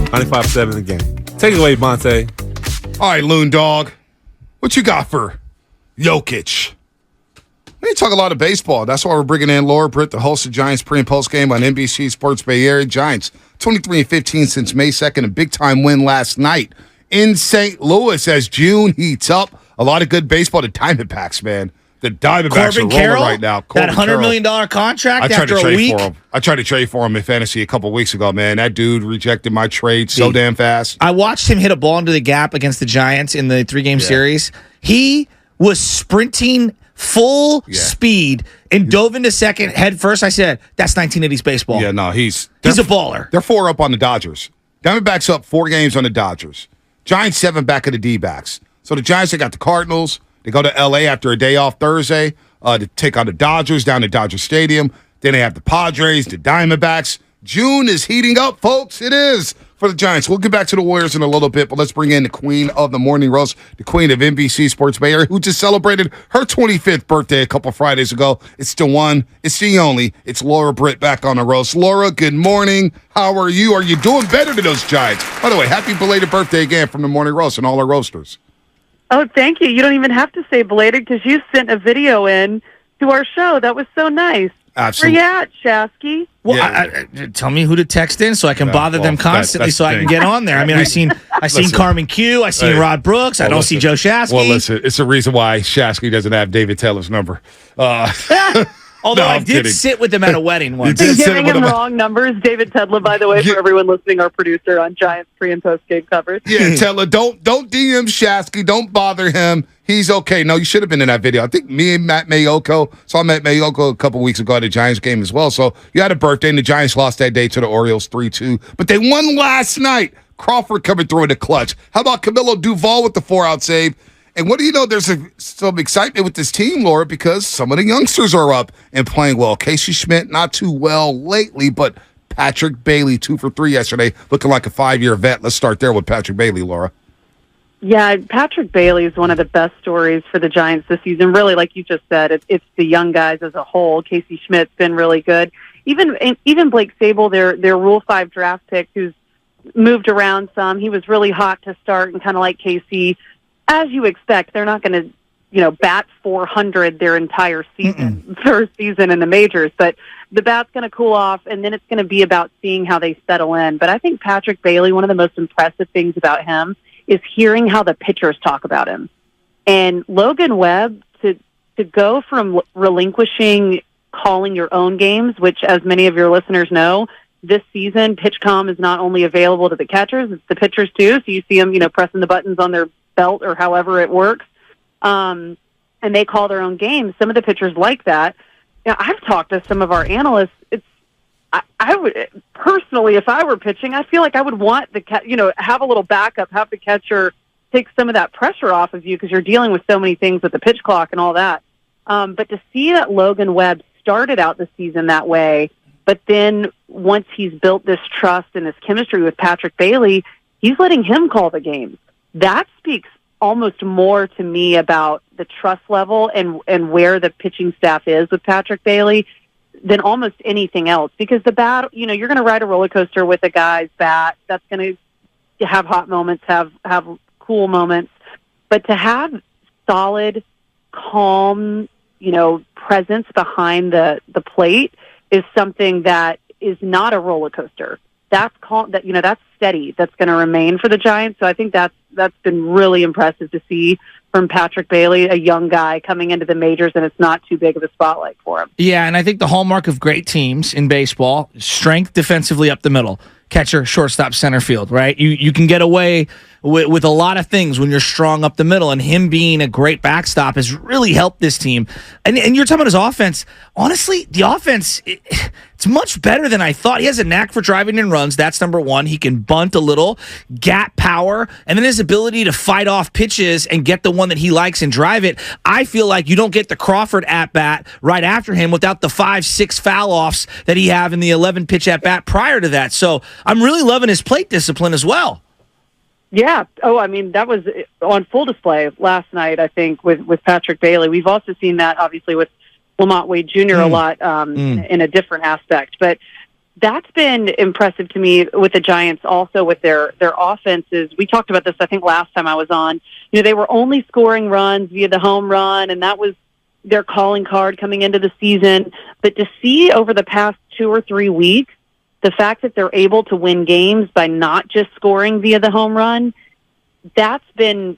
95-7 the game. Take it away, Monte. All right, Loon Dog. What you got for Jokic? We talk a lot of baseball. That's why we're bringing in Laura Britt, the host of Giants pre- and post-game on NBC Sports Bay Area. Giants 23-15 since May 2nd. A big-time win last night in St. Louis as June heats up. A lot of good baseball. The Diamondbacks, man. The Diamondbacks are rolling right now. That $100 million contract after a week. I tried to trade for him in fantasy a couple weeks ago, man. That dude rejected my trade so damn fast. I watched him hit a ball into the gap against the Giants in the 3-game series. He was sprinting full speed and dove into second head first. I said, that's 1980s baseball. Yeah, no, he's a baller. They're 4 up on the Dodgers. Diamondbacks up 4 games on the Dodgers. Giants 7 back of the D-backs. So the Giants, they got the Cardinals. They go to L.A. after a day off Thursday to take on the Dodgers down at Dodger Stadium. Then they have the Padres, the Diamondbacks. June is heating up, folks. It is for the Giants. We'll get back to the Warriors in a little bit, but let's bring in the queen of the morning roast, the queen of NBC Sports Bay Area, who just celebrated her 25th birthday a couple Fridays ago. It's the one, it's the only. It's Laura Britt back on the roast. Laura, good morning. How are you? Are you doing better than those Giants? By the way, happy belated birthday again from the morning roast and all our roasters. Oh, thank you. You don't even have to say belated because you sent a video in to our show. That was so nice. Absolutely. Where you at, Shasky? Well, tell me who to text in so I can bother them constantly so I can get on there. I mean, I seen Carmen Q. I seen Rod Brooks. I don't see Joe Shasky. Well, listen, it's the reason why Shasky doesn't have David Taylor's number. Although I did sit with him at a wedding once. Been giving him wrong numbers. David Tedla, by the way, for everyone listening, our producer on Giants pre- and post-game coverage. Yeah, Tedla, don't DM Shasky. Don't bother him. He's okay. No, you should have been in that video. I think me and Matt Mayoko saw Matt Mayoko a couple weeks ago at a Giants game as well. So you had a birthday, and the Giants lost that day to the Orioles 3-2. But they won last night. Crawford coming through in the clutch. How about Camilo Duvall with the 4-out save? And what do you know? There's some excitement with this team, Laura, because some of the youngsters are up and playing well. Casey Schmidt, not too well lately, but Patrick Bailey, 2 for 3 yesterday, looking like a 5-year vet. Let's start there with Patrick Bailey, Laura. Yeah, Patrick Bailey is one of the best stories for the Giants this season. Really, like you just said, it's the young guys as a whole. Casey Schmidt's been really good. Even Blake Sable, their Rule 5 draft pick, who's moved around some. He was really hot to start and kind of like Casey. As you expect, they're not going to, bat 400 their entire season, first season in the majors. But the bat's going to cool off, and then it's going to be about seeing how they settle in. But I think Patrick Bailey, one of the most impressive things about him is hearing how the pitchers talk about him. And Logan Webb, to go from relinquishing calling your own games, which, as many of your listeners know, this season, PitchCom is not only available to the catchers, it's the pitchers too. So you see them, pressing the buttons on their belt or however it works. And they call their own games. Some of the pitchers like that. I've talked to some of our analysts. I would personally, if I were pitching, I feel like I would want have a little backup, have the catcher take some of that pressure off of you because you're dealing with so many things with the pitch clock and all that. But to see that Logan Webb started out the season that way, but then once he's built this trust and this chemistry with Patrick Bailey, he's letting him call the games. That speaks almost more to me about the trust level and where the pitching staff is with Patrick Bailey than almost anything else. Because the bat, you're going to ride a roller coaster with a guy's bat. That's going to have hot moments, have cool moments. But to have solid, calm, presence behind the plate is something that is not a roller coaster. That's calm. That's steady. That's going to remain for the Giants. So I think that's been really impressive to see from Patrick Bailey, a young guy coming into the majors, and it's not too big of a spotlight for him. Yeah, and I think the hallmark of great teams in baseball, strength defensively up the middle. Catcher, shortstop, center field, right? You can get away with a lot of things when you're strong up the middle, and him being a great backstop has really helped this team. And you're talking about his offense. Honestly, the offense, it's much better than I thought. He has a knack for driving in runs. That's number one. He can bunt a little, gap power, and then his ability to fight off pitches and get the one that he likes and drive it. I feel like you don't get the Crawford at-bat right after him without the 5-6 foul-offs that he have in the 11-pitch at-bat prior to that. So I'm really loving his plate discipline as well. Yeah. Oh, I mean, that was on full display last night, I think, with Patrick Bailey. We've also seen that, obviously, with Lamont Wade Jr. a lot in a different aspect. But that's been impressive to me with the Giants also with their offenses. We talked about this, I think, last time I was on. They were only scoring runs via the home run, and that was their calling card coming into the season. But to see over the past 2 or 3 weeks, the fact that they're able to win games by not just scoring via the home run, that's been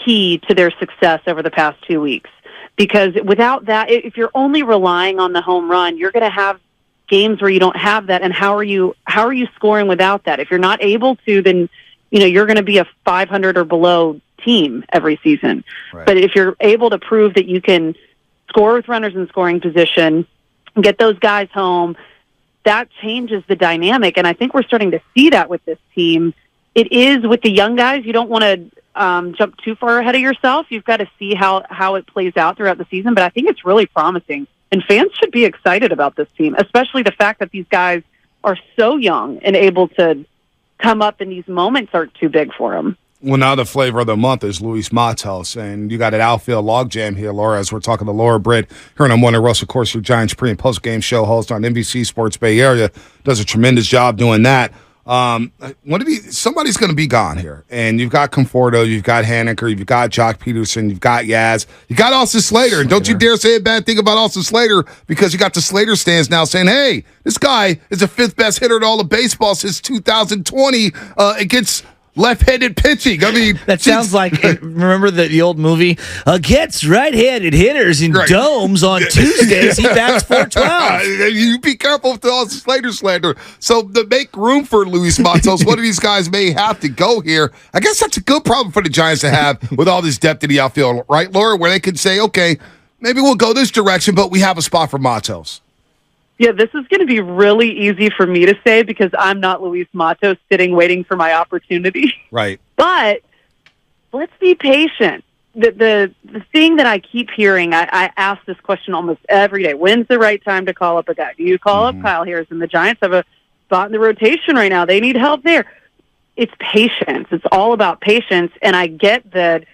key to their success over the past 2 weeks. Because without that, if you're only relying on the home run, you're going to have games where you don't have that. And how are you scoring without that? If you're not able to, then you're going to be a 500 or below team every season. Right. But if you're able to prove that you can score with runners in scoring position, get those guys home, that changes the dynamic. And I think we're starting to see that with this team. It is with the young guys. You don't want to jump too far ahead of yourself. You've got to see how it plays out throughout the season. But I think it's really promising. And fans should be excited about this team, especially the fact that these guys are so young and able to come up, and these moments aren't too big for them. Well, now the flavor of the month is Luis Matos, and you got an outfield logjam here, Laura, as we're talking to Laura Britt here on One and Russ, of course, your Giants pre- and post-game show host on NBC Sports Bay Area. Does a tremendous job doing that. Somebody's going to be gone here, and you've got Conforto, you've got Haneker, you've got Jock Peterson, you've got Yaz, you got Austin Slater, and don't you dare say a bad thing about Austin Slater, because you got the Slater stands now saying, hey, this guy is the 5th best hitter in all of baseball since 2020 against left-handed pitching. I mean, that sounds like, remember the old movie, against right-handed hitters in domes on Tuesdays, he bats .412. You be careful with all the Slater slander. So to make room for Luis Matos, one of these guys may have to go here. I guess that's a good problem for the Giants to have with all this depth in the outfield, right, Laura, where they can say, okay, maybe we'll go this direction, but we have a spot for Matos. Yeah, this is going to be really easy for me to say because I'm not Luis Matos sitting waiting for my opportunity. Right. But let's be patient. The thing that I keep hearing, I ask this question almost every day. When's the right time to call up a guy? Do you call up Kyle Harrison? The Giants have a spot in the rotation right now. They need help there. It's patience. It's all about patience. And I get the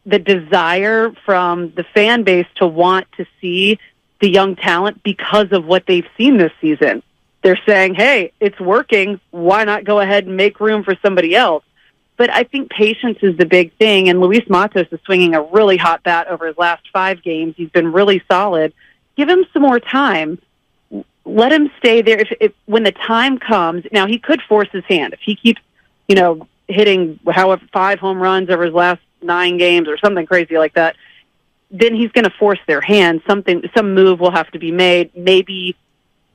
desire from the fan base to want to see the young talent because of what they've seen this season. They're saying, hey, it's working. Why not go ahead and make room for somebody else? But I think patience is the big thing, and Luis Matos is swinging a really hot bat over his last 5 games. He's been really solid. Give him some more time. Let him stay there. If when the time comes, now he could force his hand. If he keeps, hitting 5 home runs over his last 9 games or something crazy like that, then he's going to force their hand. Some move will have to be made. Maybe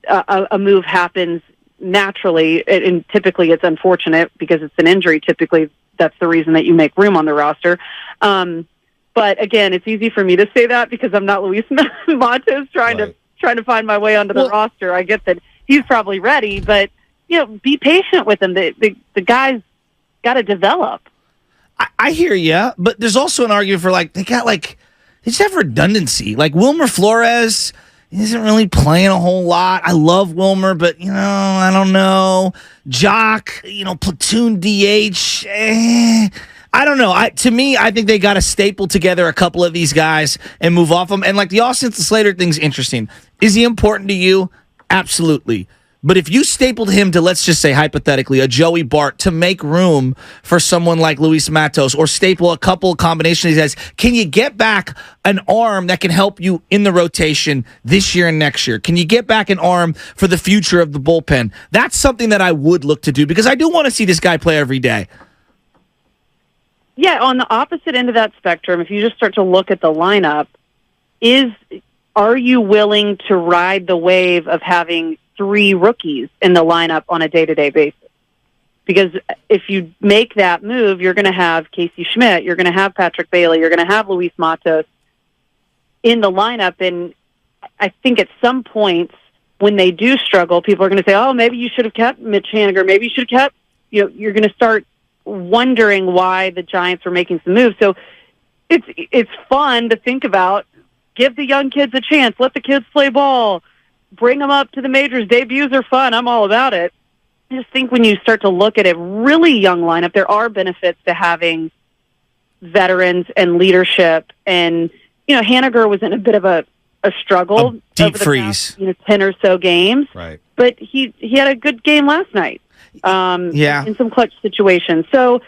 a move happens naturally, and typically it's unfortunate because it's an injury. Typically, that's the reason that you make room on the roster. But again, it's easy for me to say that because I'm not Luis Matos trying to find my way onto the roster. I get that he's probably ready, but be patient with him. The guy's got to develop. I hear you, but there's also an argument for they just have redundancy. Like Wilmer Flores isn't really playing a whole lot. I love Wilmer, but I don't know. Jock, platoon DH. I don't know. To me, I think they got to staple together a couple of these guys and move off them. And the Austin Slater thing's interesting. Is he important to you? Absolutely. But if you stapled him to, let's just say hypothetically, a Joey Bart to make room for someone like Luis Matos, or staple a couple of combinations he has, can you get back an arm that can help you in the rotation this year and next year? Can you get back an arm for the future of the bullpen? That's something that I would look to do because I do want to see this guy play every day. Yeah, on the opposite end of that spectrum, if you just start to look at the lineup, are you willing to ride the wave of having 3 rookies in the lineup on a day-to-day basis? Because if you make that move, you're going to have Casey Schmidt, you're going to have Patrick Bailey, you're going to have Luis Matos in the lineup. And I think at some points when they do struggle, people are going to say, oh, maybe you should have kept Mitch Haniger, maybe you should have kept, you're going to start wondering why the Giants are making some moves. So it's fun to think about. Give the young kids a chance. Let the kids play ball. Bring them up to the majors. Debuts are fun. I'm all about it. I just think when you start to look at a really young lineup, there are benefits to having veterans and leadership. And, Haniger was in a bit of a struggle deep over the freeze. past, 10 or so games. Right. But he had a good game last night. In some clutch situations. So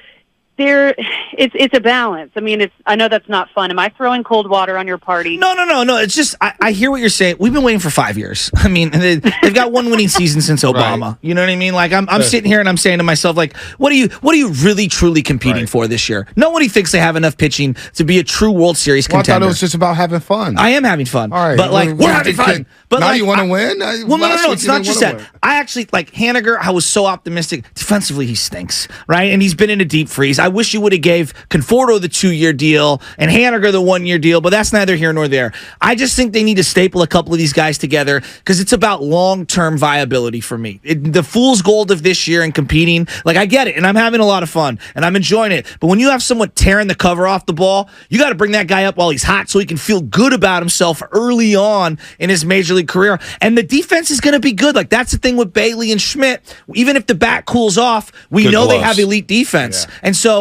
it's a balance. I mean, I know that's not fun. Am I throwing cold water on your party? No. It's just I hear what you're saying. We've been waiting for 5 years. I mean, they've got one winning season since Obama. Right. You know what I mean? Like I'm sitting here and I'm saying to myself, like, what are you really truly competing for this year? Nobody thinks they have enough pitching to be a true World Series Well, I contender. thought it was just about having fun. I am having fun. All right, but we're having fun. But now like, you want to win? Well, no. It's not just that. I actually like Haniger. I was so optimistic. Defensively, he stinks, right? And he's been in a deep freeze. I wish you would have gave Conforto the 2-year deal and Haniger the 1-year deal, but that's neither here nor there. I just think they need to staple a couple of these guys together because it's about long-term viability for me. The fool's gold of this year and competing, like I get it, and I'm having a lot of fun and I'm enjoying it. But when you have someone tearing the cover off the ball, you got to bring that guy up while he's hot so he can feel good about himself early on in his major league career. And the defense is going to be good. Like that's the thing with Bailey and Schmidt. Even if the bat cools off, we know they have elite defense. Yeah. And so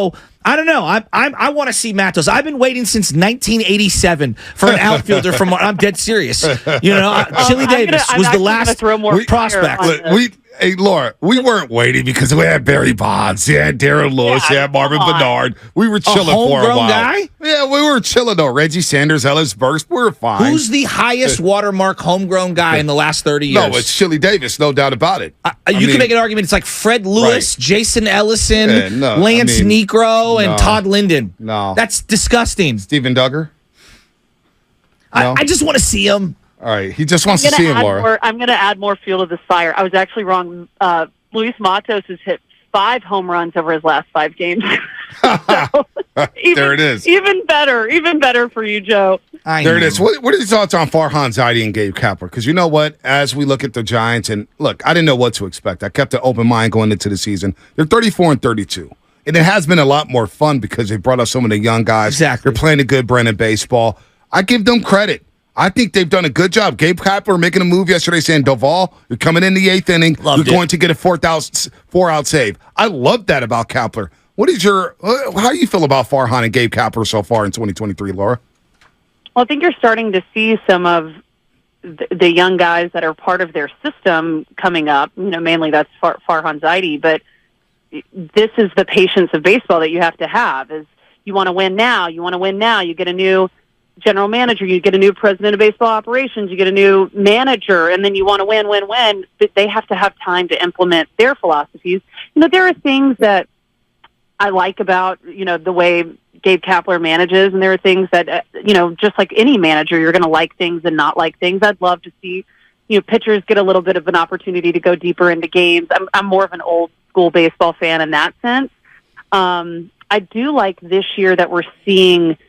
I don't know. I want to see Matos. I've been waiting since 1987 for an outfielder from. I'm dead serious. Chili Davis was the last prospect. Hey, Laura, we weren't waiting because we had Barry Bonds, we had Darren Lewis, we had Marvin Bernard. We were chilling for a while. Guy? Yeah, we were chilling though. Reggie Sanders, Ellis Burks, we were fine. Who's the highest watermark homegrown guy in the last 30 years? No, it's Chili Davis, no doubt about it. You can make an argument. It's like Fred Lewis, Jason Ellison, Lance Negro, and Todd Linden. No. That's disgusting. Steven Duggar? No? I just want to see him. All right, he just wants to see him, Laura. I'm going to add more fuel to this fire. I was actually wrong. Luis Matos has hit 5 home runs over his last 5 games. There it is. Even better for you, Joe. There it is. What are your thoughts on Farhan Zaidi and Gabe Kapler? Because you know what? As we look at the Giants, and look, I didn't know what to expect. I kept an open mind going into the season. They're 34-32. And it has been a lot more fun because they brought up some of the young guys. Exactly. They're playing a good brand of baseball. I give them credit. I think they've done a good job. Gabe Kapler making a move yesterday saying, Duvall, you're coming in the 8th inning. You're going to get a 4-out save. I love that about Kapler. What is how do you feel about Farhan and Gabe Kapler so far in 2023, Laura? Well, I think you're starting to see some of the young guys that are part of their system coming up. Mainly that's Farhan Zaidi, but this is the patience of baseball that you have to have. Is you want to win now. You get a new general manager, you get a new president of baseball operations, you get a new manager, and then you want to win. But they have to have time to implement their philosophies. There are things that I like about, the way Gabe Kapler manages, and there are things that, just like any manager, you're going to like things and not like things. I'd love to see, pitchers get a little bit of an opportunity to go deeper into games. I'm more of an old school baseball fan in that sense. I do like this year that we're seeing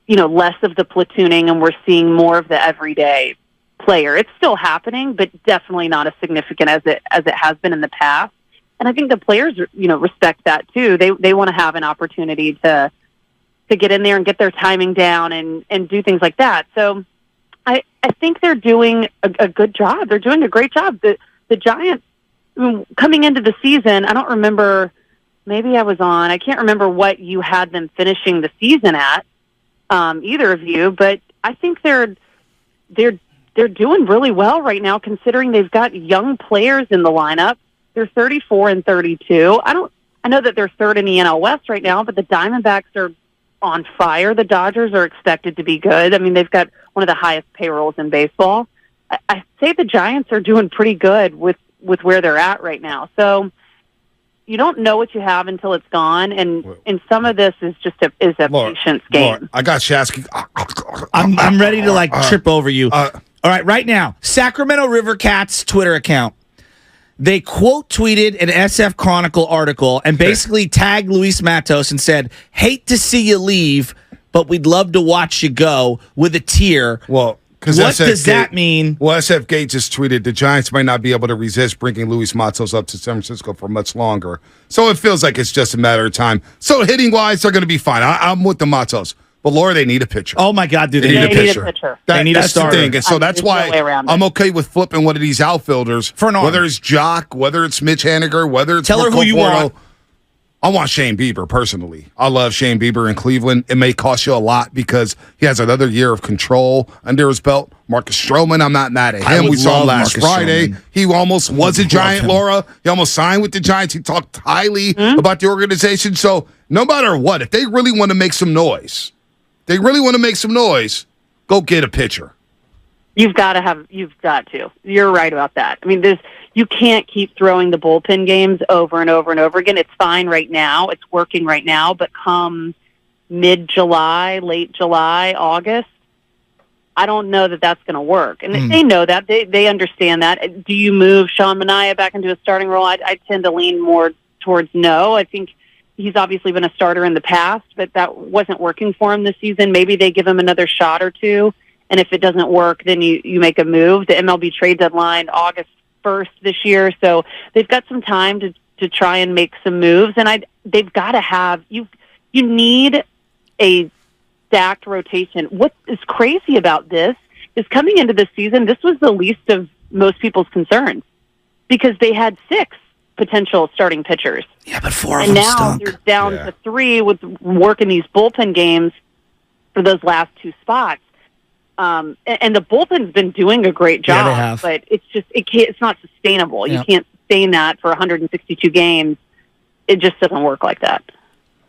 less of the platooning and we're seeing more of the everyday player. It's still happening, but definitely not as significant as it has been in the past. And I think the players, respect that too. They want to have an opportunity to get in there and get their timing down and do things like that. So I think they're doing a good job. They're doing a great job. The Giants, coming into the season, I don't remember, maybe I can't remember what you had them finishing the season at. Either of you, but I think they're doing really well right now, considering they've got young players in the lineup. They're 34-32. I know that they're 3rd in the NL West right now, but the Diamondbacks are on fire. The Dodgers are expected to be good. I mean, they've got one of the highest payrolls in baseball. I say the Giants are doing pretty good with where they're at right now. So you don't know what you have until it's gone, and some of this is just a patience game. Laura, I got Shasky. I'm ready to trip over you. All right now, Sacramento River Cats Twitter account. They quote tweeted an SF Chronicle article and basically tagged Luis Matos and said, "Hate to see you leave, but we'd love to watch you go," with a tear. Well, what does that mean? Well, SF Gate just tweeted the Giants might not be able to resist bringing Luis Matos up to San Francisco for much longer. So it feels like it's just a matter of time. So hitting-wise, they're going to be fine. I'm with the Matos. But, Laura, they need a pitcher. Oh, my God, do they need a pitcher. They need a that's starter. The thing. And so that's why I'm okay with flipping one of these outfielders. For an arm. Whether it's Jock, whether it's Mitch Haniger, whether it's Tell her who you want. I want Shane Bieber personally. I love Shane Bieber in Cleveland. It may cost you a lot because he has another year of control under his belt. Marcus Stroman, I'm not mad at him. We saw him last Friday. Stroman. He almost was a Giant, him. Laura. He almost signed with the Giants. He talked highly about the organization. So no matter what, if they really want to make some noise, go get a pitcher. You've got to. You're right about that. I mean, you can't keep throwing the bullpen games over and over and over again. It's fine right now. It's working right now. But come mid-July, late July, August, I don't know that that's going to work. And they know that. They understand that. Do you move Sean Manaea back into a starting role? I tend to lean more towards no. I think he's obviously been a starter in the past, but that wasn't working for him this season. Maybe they give him another shot or two. And if it doesn't work, then you make a move. The MLB trade deadline, August 1st this year. So they've got some time to try and make some moves. And they've got to have, you need a stacked rotation. What is crazy about this is coming into the season, this was the least of most people's concerns because they had 6 potential starting pitchers. Yeah, but 4 of them stunk. And now they're down to 3 with working these bullpen games for those last 2 spots. And the bullpen's been doing a great job, they have. but it's not sustainable. Yeah. You can't sustain that for 162 games. It just doesn't work like that.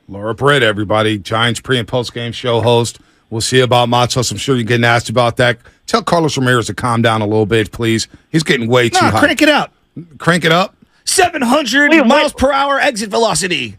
Laura Britt, everybody, Giants pre- and post-game show host. We'll see about Matos. I'm sure you're getting asked about that. Tell Carlos Ramirez to calm down a little bit, please. He's getting way too high. Crank it up. Crank it up? 700 miles per hour exit velocity.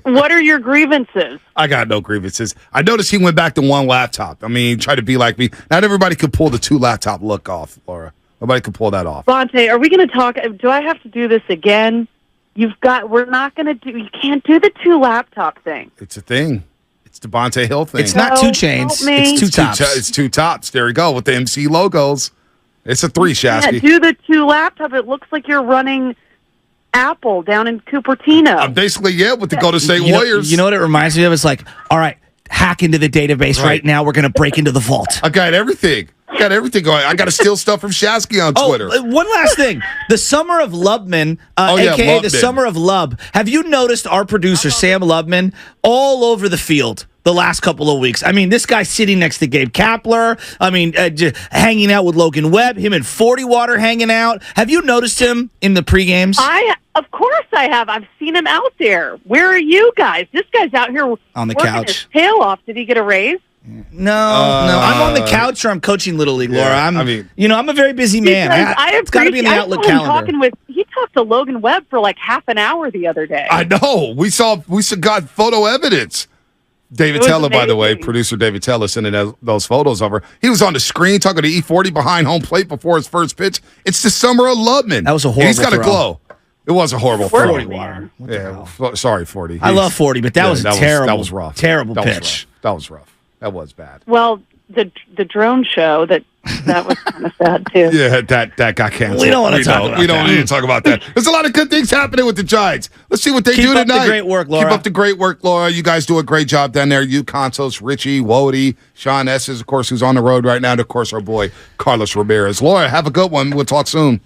What are your grievances? I got no grievances. I noticed he went back to 1 laptop. I mean, try to be like me. Not everybody could pull the 2 laptop look off, Laura. Nobody could pull that off. Bonte, are we going to talk? Do I have to do this again? We're not going to do, you can't do the 2 laptop thing. It's a thing. It's the Bonte Hill thing. It's not 2 chains. Help me. It's 2 tops. It's 2 tops. There we go with the MC logos. It's a 3, Shasky. Yeah, do the 2 laptop. It looks like you're running Apple down in Cupertino. Basically, with the Golden State Warriors. You know what it reminds me of? It's like, all right, hack into the database right now. We're going to break into the vault. I got everything. Going. I got to steal stuff from Shasky on Twitter. One last thing. The Summer of Lubman, a.k.a. the Summer of Lub. Have you noticed our producer, Sam Lubman, all over the field the last couple of weeks? I mean, this guy sitting next to Gabe Kapler. I mean, hanging out with Logan Webb. Him and 40 Water hanging out. Have you noticed him in the pre-games? Of course I have. I've seen him out there. Where are you guys? This guy's out here on the working couch. His tail off. Did he get a raise? No. I'm on the couch or I'm coaching Little League, Laura. I'm a very busy man. It's got to be in the Outlook calendar. He talked to Logan Webb for like half an hour the other day. I know. We got photo evidence. David Teller, by the way, producer David Teller sending those photos over. He was on the screen talking to E40 behind home plate before his first pitch. It's the Summer of Lubman. That was a horrible He's got throw. a glow. It was a horrible throw. 40 Water. Sorry, 40. I love 40, but that was a terrible. That was rough. Terrible pitch. That was rough. That was bad. Well, the drone show that was kind of sad too. Yeah, that got canceled. We don't want to talk about that. We don't need to talk about that. There's a lot of good things happening with the Giants. Let's see what they do tonight. Keep up the great work, Laura. Keep up the great work, Laura. You guys do a great job down there. You, Consos, Richie, Wody, Sean Esses, of course, who's on the road right now, and of course, our boy Carlos Ramirez. Laura, have a good one. We'll talk soon.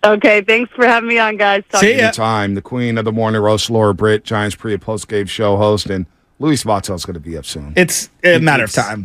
Okay, thanks for having me on, guys. See ya. Anytime. The queen of the morning roast, Laura Britt, Giants pre- and post-game show host, and Luis Vato's going to be up soon. It's a matter of time.